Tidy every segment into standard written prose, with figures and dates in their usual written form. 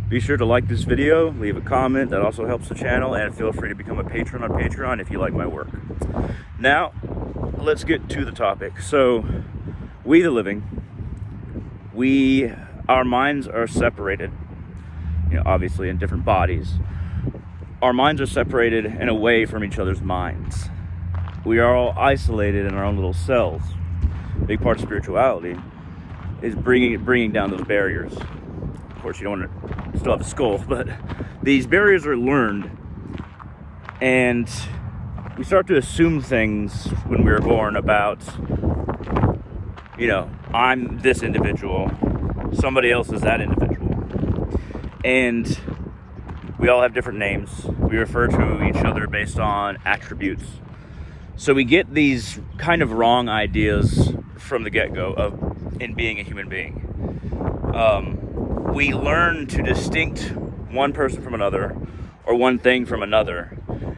Be sure to like this video, leave a comment, that also helps the channel, and feel free to become a patron on Patreon if you like my work. Now, let's get to the topic. So, we the living, our minds are separated, obviously in different bodies. Our minds are separated and away from each other's minds. We are all isolated in our own little cells. A big part of spirituality is bringing down those barriers. Of course, you don't want to still have a skull, but these barriers are learned, and we start to assume things when we were born about, I'm this individual, somebody else is that individual, and we all have different names. We refer to each other based on attributes. So we get these kind of wrong ideas from the get-go in being a human being. We learn to distinct one person from another, or one thing from another,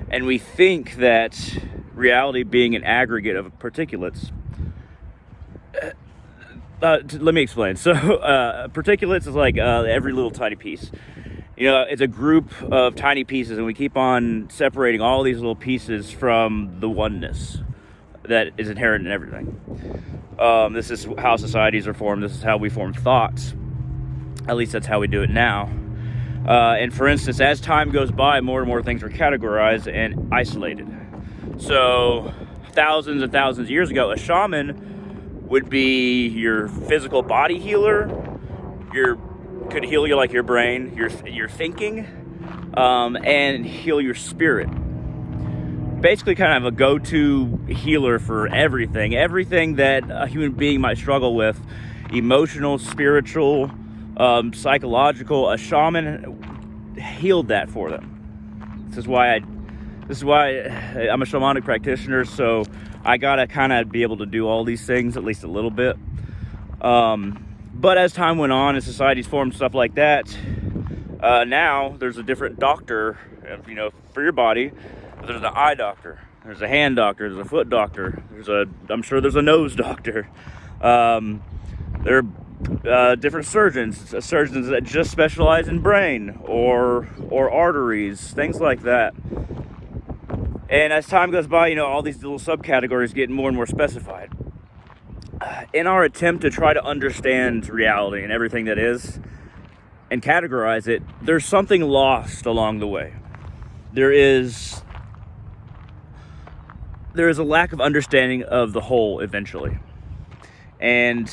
and we think that reality being an aggregate of particulates. Let me explain. So particulates is like every little tiny piece. It's a group of tiny pieces, and we keep on separating all these little pieces from the oneness that is inherent in everything. This is how societies are formed. This is how we form thoughts. At least that's how we do it now. And for instance, as time goes by, more and more things are categorized and isolated. So thousands and thousands of years ago, a shaman would be your physical body healer, could heal you like your brain, your thinking, and heal your spirit. Basically kind of a go-to healer for everything that a human being might struggle with, emotional, spiritual, psychological. A shaman healed that for them. This is why I'm a shamanic practitioner, so I gotta kind of be able to do all these things, at least a little bit. But as time went on and societies formed, stuff like that, now there's a different doctor, for your body. There's an eye doctor, there's a hand doctor, there's a foot doctor, I'm sure there's a nose doctor. There are different surgeons that just specialize in brain or arteries, things like that. And as time goes by, all these little subcategories get more and more specified. In our attempt to try to understand reality and everything that is and categorize it, there's something lost along the way. There is a lack of understanding of the whole eventually. And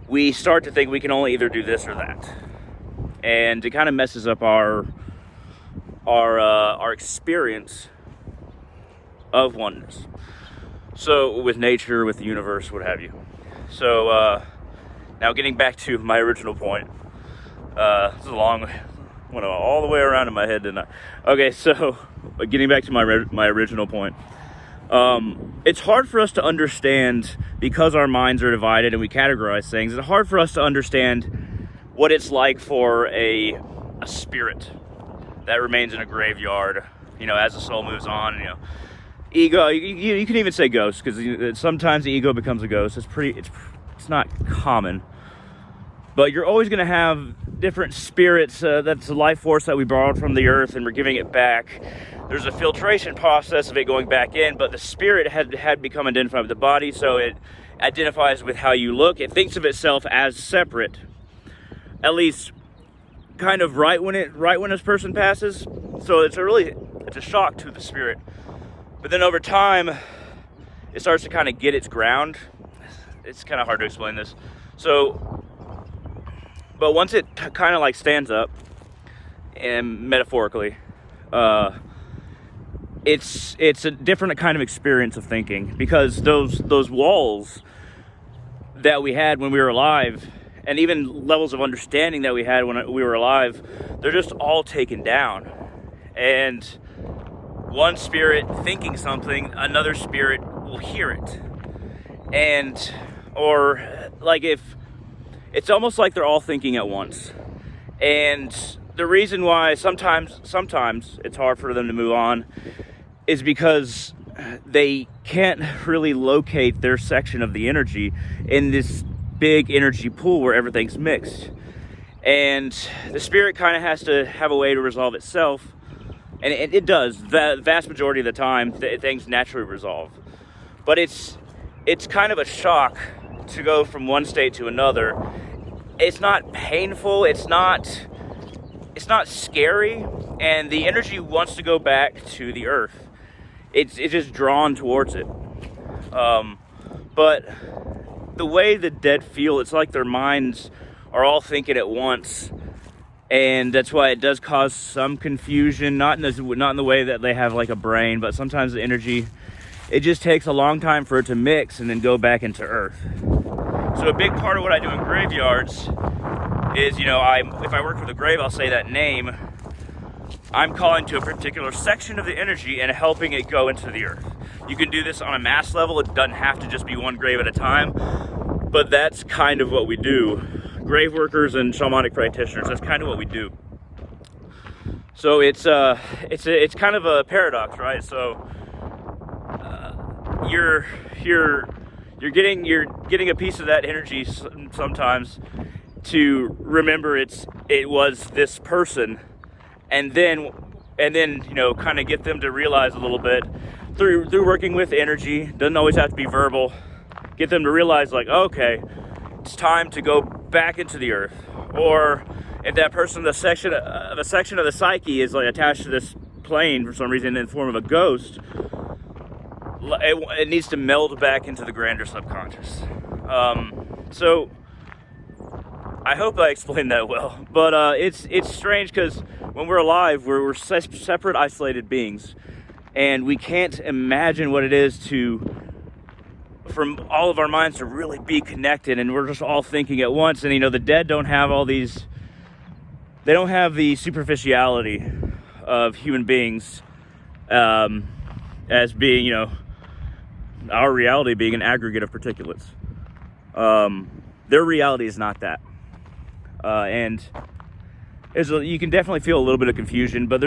we start to think we can only either do this or that. And it kind of messes up our experience of oneness. So with nature, with the universe, what have you. So now getting back to my original point. This is a long, went all the way around in my head, didn't I? Okay, so getting back to my original point. It's hard for us to understand, because our minds are divided and we categorize things. It's hard for us to understand what it's like for a spirit that remains in a graveyard, as the soul moves on, Ego, you can even say ghost, because sometimes the ego becomes a ghost. It's not common, but you're always going to have different spirits. That's the life force that we borrowed from the earth, and we're giving it back. There's a filtration process of it going back in, but the spirit had become identified with the body, so it identifies with how you look. It thinks of itself as separate, at least kind of right when this person passes. So it's a shock to the spirit. But then over time, it starts to kind of get its ground. It's kind of hard to explain this. So, but once it kind of like stands up, and metaphorically, it's a different kind of experience of thinking, because those walls that we had when we were alive, and even levels of understanding that we had when we were alive, they're just all taken down. And one spirit thinking something, another spirit will hear it. Or like if it's almost like they're all thinking at once. And the reason why sometimes it's hard for them to move on is because they can't really locate their section of the energy in this big energy pool where everything's mixed. and the spirit kind of has to have a way to resolve itself, and it does. The vast majority of the time, things naturally resolve. But it's kind of a shock to go from one state to another. It's not painful. It's not scary, and the energy wants to go back to the earth. It's just drawn towards it. But the way the dead feel, it's like their minds are all thinking at once, and that's why it does cause some confusion. Not in the way that they have like a brain, but sometimes the energy, it just takes a long time for it to mix and then go back into earth. So a big part of what I do in graveyards is, you know, if I work with a grave, I'll say that name. I'm calling to a particular section of the energy and helping it go into the earth. You can do this on a mass level. It doesn't have to just be one grave at a time, but that's kind of what we do. Grave workers and shamanic practitioners, that's kind of what we do. So it's kind of a paradox, right? So you're getting a piece of that energy sometimes to remember it was this person, and then you know, kind of get them to realize a little bit through working with energy. Doesn't always have to be verbal. Get them to realize, like, okay, it's time to go back into the earth. Or if that person, a section of the psyche is like attached to this plane for some reason in the form of a ghost, it needs to meld back into the grander subconscious. So I hope I explained that well, but it's strange because when we're alive, we're separate, isolated beings, and we can't imagine what it is from all of our minds to really be connected, and we're just all thinking at once. And you know, the dead don't have they don't have the superficiality of human beings, as being, you know, our reality being an aggregate of particulates. Their reality is not that. And you can definitely feel a little bit of confusion, but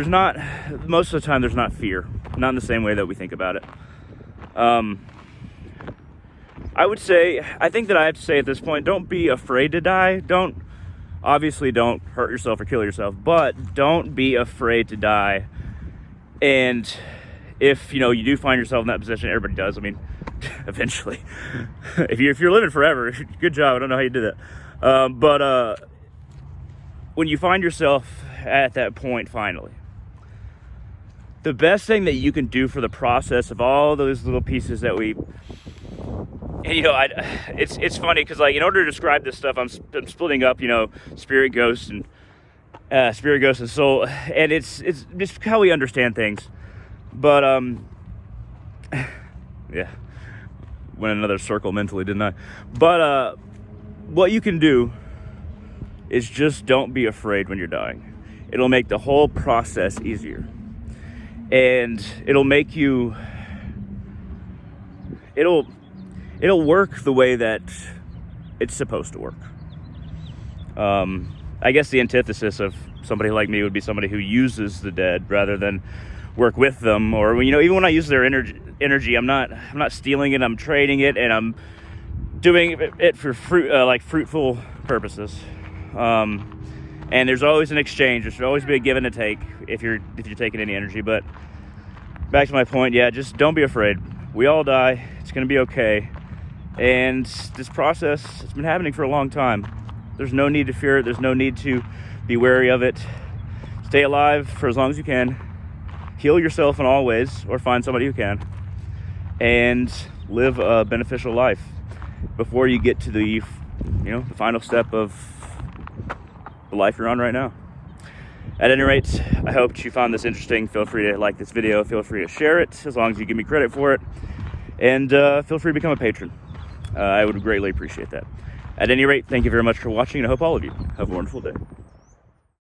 most of the time there's not fear, not in the same way that we think about it. I think that I have to say at this point, don't be afraid to die. Obviously don't hurt yourself or kill yourself, but don't be afraid to die. And if, you know, you do find yourself in that position, everybody does. I mean, eventually, if you're living forever, good job. I don't know how you do that. But when you find yourself at that point, finally, the best thing that you can do for the process of all those little pieces that and you know, it's funny because, like, in order to describe this stuff, I'm splitting up, you know, spirit, ghost, and soul, and it's just how we understand things. But yeah, went another circle mentally, didn't I? But what you can do is just don't be afraid when you're dying. It'll make the whole process easier, and it'll make you. It'll work the way that it's supposed to work. I guess the antithesis of somebody like me would be somebody who uses the dead rather than work with them. Or, you know, even when I use their energy, I'm not stealing it. I'm trading it, and I'm doing it for fruitful purposes. And there's always an exchange. There should always be a give and a take if you're taking any energy. But back to my point, yeah, just don't be afraid. We all die. It's going to be okay. And this process, it's been happening for a long time. There's no need to fear it. There's no need to be wary of it. Stay alive for as long as you can. Heal yourself in all ways, or find somebody who can. And live a beneficial life before you get to the final step of the life you're on right now. At any rate, I hope you found this interesting. Feel free to like this video. Feel free to share it, as long as you give me credit for it. And feel free to become a patron. I would greatly appreciate that. At any rate, thank you very much for watching, and I hope all of you have a wonderful day.